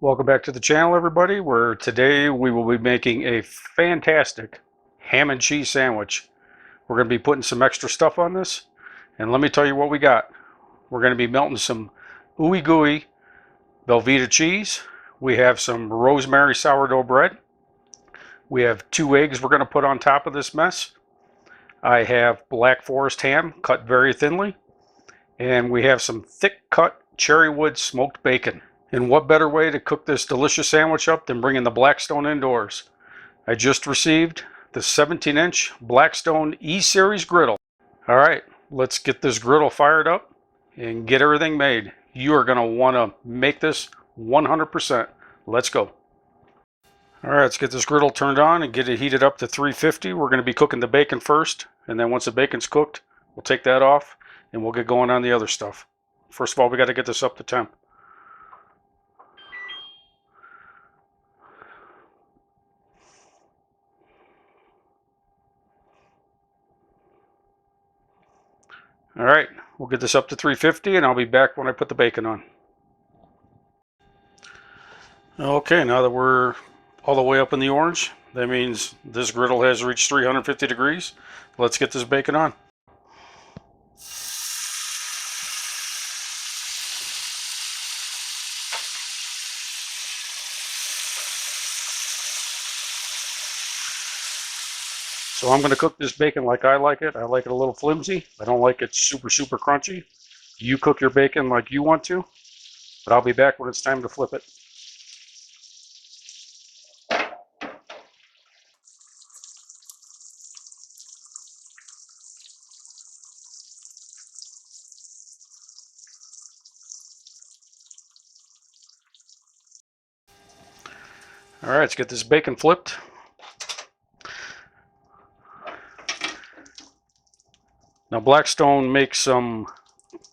Welcome back to the channel, everybody, where today we will be making a fantastic ham and cheese sandwich. We're going to be putting some extra stuff on this, and let me tell you what we got. We're going to be melting some ooey gooey Velveeta cheese. We have some rosemary sourdough bread. We have 2 eggs we're going to put on top of this mess. I have black forest ham cut very thinly, and we have some thick cut cherry wood smoked bacon. And what better way to cook this delicious sandwich up than bringing the Blackstone indoors? I just received the 17-inch Blackstone E-Series griddle. All right, let's get this griddle fired up and get everything made. You are going to want to make this 100%. Let's go. All right, let's get this griddle turned on and get it heated up to 350. We're going to be cooking the bacon first, and then once the bacon's cooked, we'll take that off and we'll get going on the other stuff. First of all, we got to get this up to temp. All right, we'll get this up to 350 and I'll be back when I put the bacon on. Okay, now that we're all the way up in the orange, that means this griddle has reached 350 degrees. Let's get this bacon on. So I'm going to cook this bacon like I like it. I like it a little flimsy. I don't like it super crunchy. You cook your bacon like you want to, but I'll be back when it's time to flip it. All right, let's get this bacon flipped. Now Blackstone makes some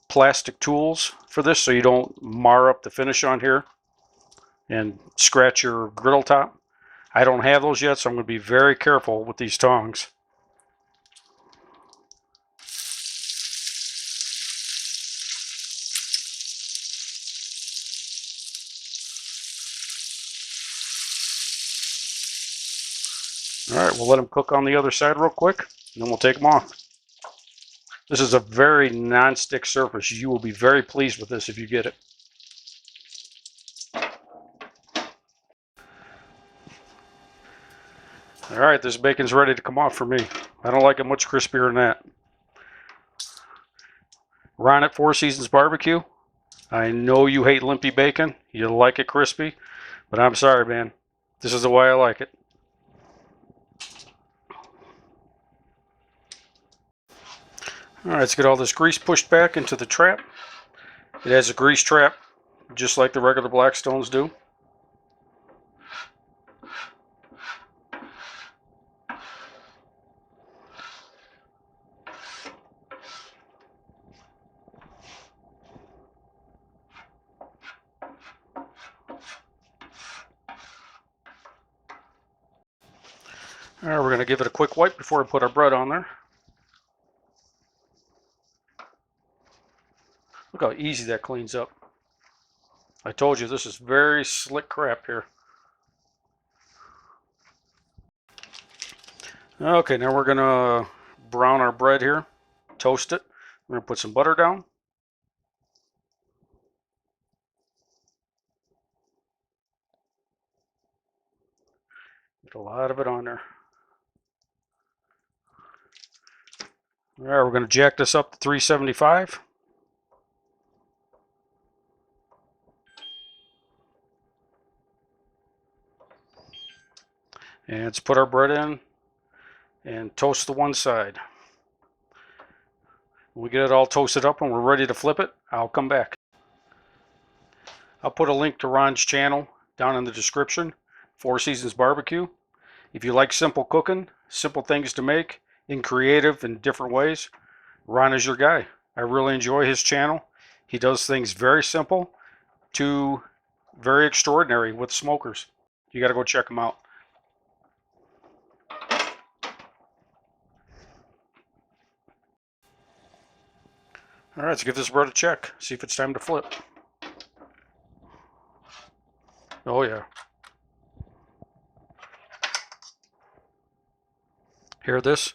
plastic tools for this so you don't mar up the finish on here and scratch your griddle top. I don't have those yet, so I'm going to be very careful with these tongs. All right, we'll let them cook on the other side real quick, and then we'll take them off. This is a very non-stick surface. You will be very pleased with this if you get it. All right, this bacon's ready to come off for me. I don't like it much crispier than that. Ron at Four Seasons Barbecue, I know you hate limpy bacon. You like it crispy, but I'm sorry, man. This is the way I like it. All right, let's get all this grease pushed back into the trap. It has a grease trap, just like the regular Blackstones do. All right, we're going to give it a quick wipe before we put our bread on there. Look how easy that cleans up. I told you this is very slick crap here. Okay, now we're going to brown our bread here, toast it. We're going to put some butter down. Get a lot of it on there. All right, we're going to jack this up to 375. And let's put our bread in and toast the one side. When we get it all toasted up and we're ready to flip it, I'll come back. I'll put a link to Ron's channel down in the description, Four Seasons Barbecue. If you like simple cooking, simple things to make in creative and different ways, Ron is your guy. I really enjoy his channel. He does things very simple to very extraordinary with smokers. You got to go check him out. All right, let's give this bread a check. See if it's time to flip. Oh yeah. Hear this?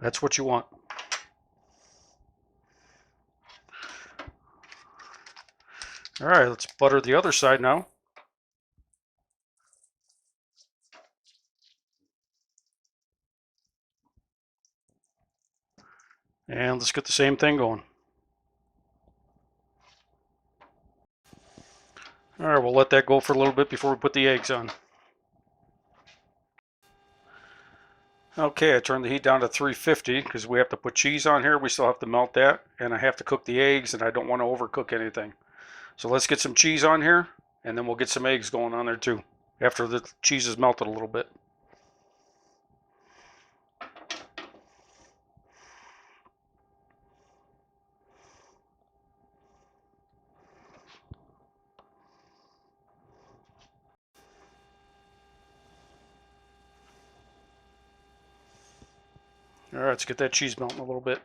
That's what you want. All right, let's butter the other side now. And let's get the same thing going. All right, we'll let that go for a little bit before we put the eggs on. Okay, I turned the heat down to 350 because we have to put cheese on here. We still have to melt that, and I have to cook the eggs, and I don't want to overcook anything. So let's get some cheese on here, and then we'll get some eggs going on there too after the cheese is melted a little bit. All right, let's get that cheese melting a little bit.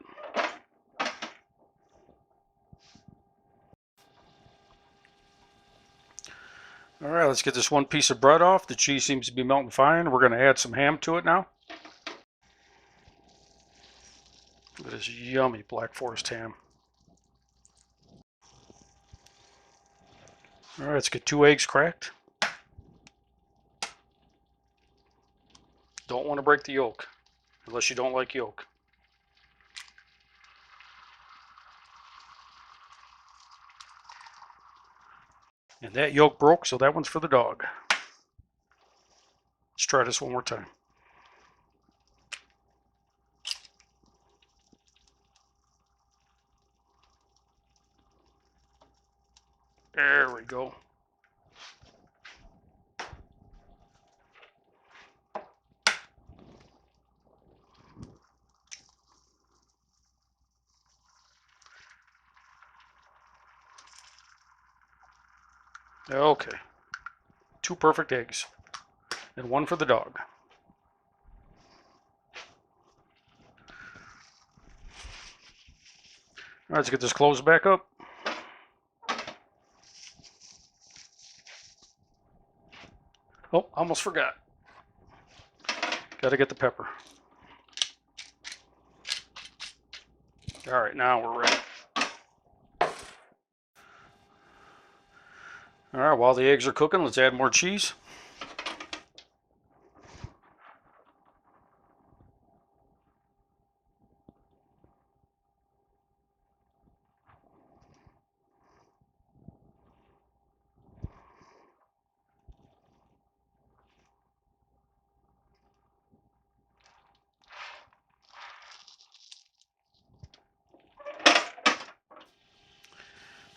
All right, let's get this one piece of bread off. The cheese seems to be melting fine. We're going to add some ham to it now. Look at this yummy Black Forest ham. All right, let's get 2 eggs cracked. Don't want to break the yolk, unless you don't like yolk. And that yolk broke, so that one's for the dog. Let's try this one more time. There we go. Okay. 2 perfect eggs. And 1 for the dog. All right, let's get this closed back up. Oh, almost forgot. Got to get the pepper. All right, now we're ready. All right, while the eggs are cooking, let's add more cheese.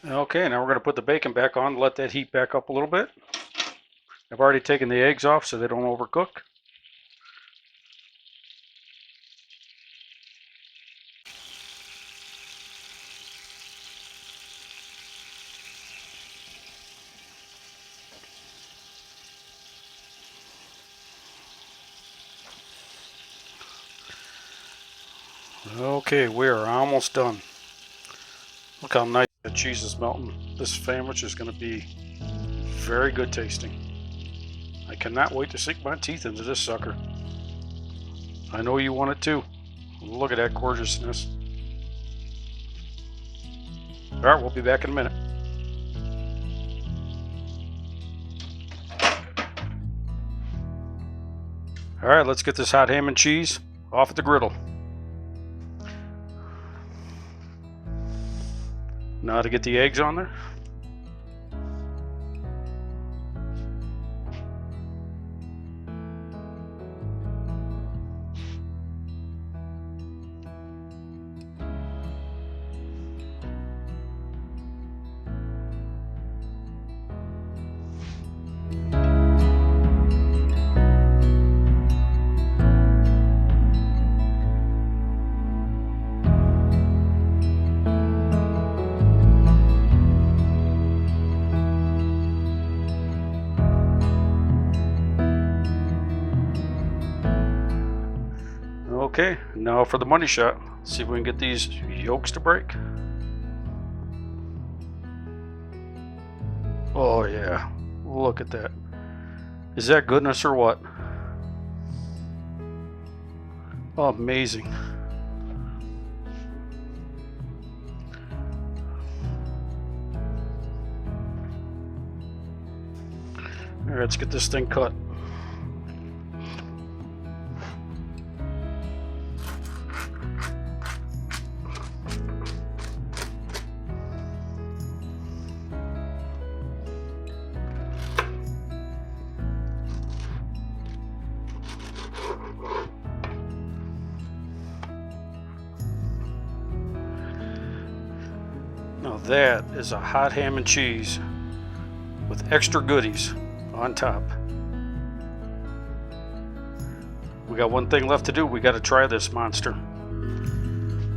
Okay, now we're going to put the bacon back on, let that heat back up a little bit. I've already taken the eggs off so they don't overcook. Okay, we are almost done. Look how nice the cheese is melting. This sandwich is going to be very good tasting. I cannot wait to sink my teeth into this sucker. I know you want it too. Look at that gorgeousness. All right, we'll be back in a minute. All right, let's get this hot ham and cheese off at the griddle. Now to get the eggs on there. Okay, now for the money shot. See if we can get these yolks to break. Oh yeah, look at that. Is that goodness or what? Amazing. All right, let's get this thing cut. Now that is a hot ham and cheese with extra goodies on top. We got one thing left to do. We got to try this monster.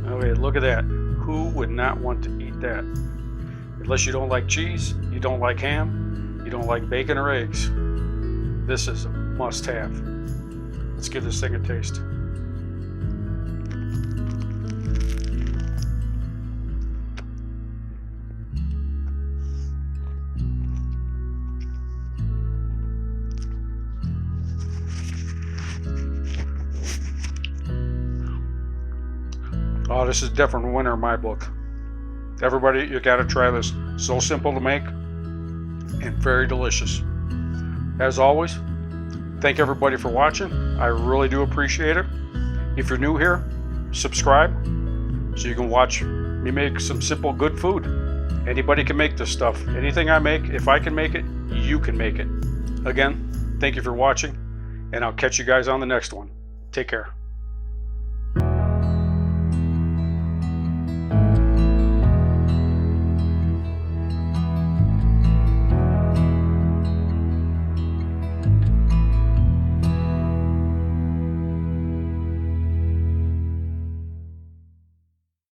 Okay, look at that. Who would not want to eat that? Unless you don't like cheese, you don't like ham, you don't like bacon or eggs. This is a must-have. Let's give this thing a taste. Oh, this is definitely a winner in my book. Everybody, you gotta try this. So simple to make and very delicious. As always, thank everybody for watching. I really do appreciate it. If you're new here, subscribe so you can watch me make some simple good food. Anybody can make this stuff. Anything I make, if I can make it, you can make it. Again, thank you for watching, and I'll catch you guys on the next one. Take care.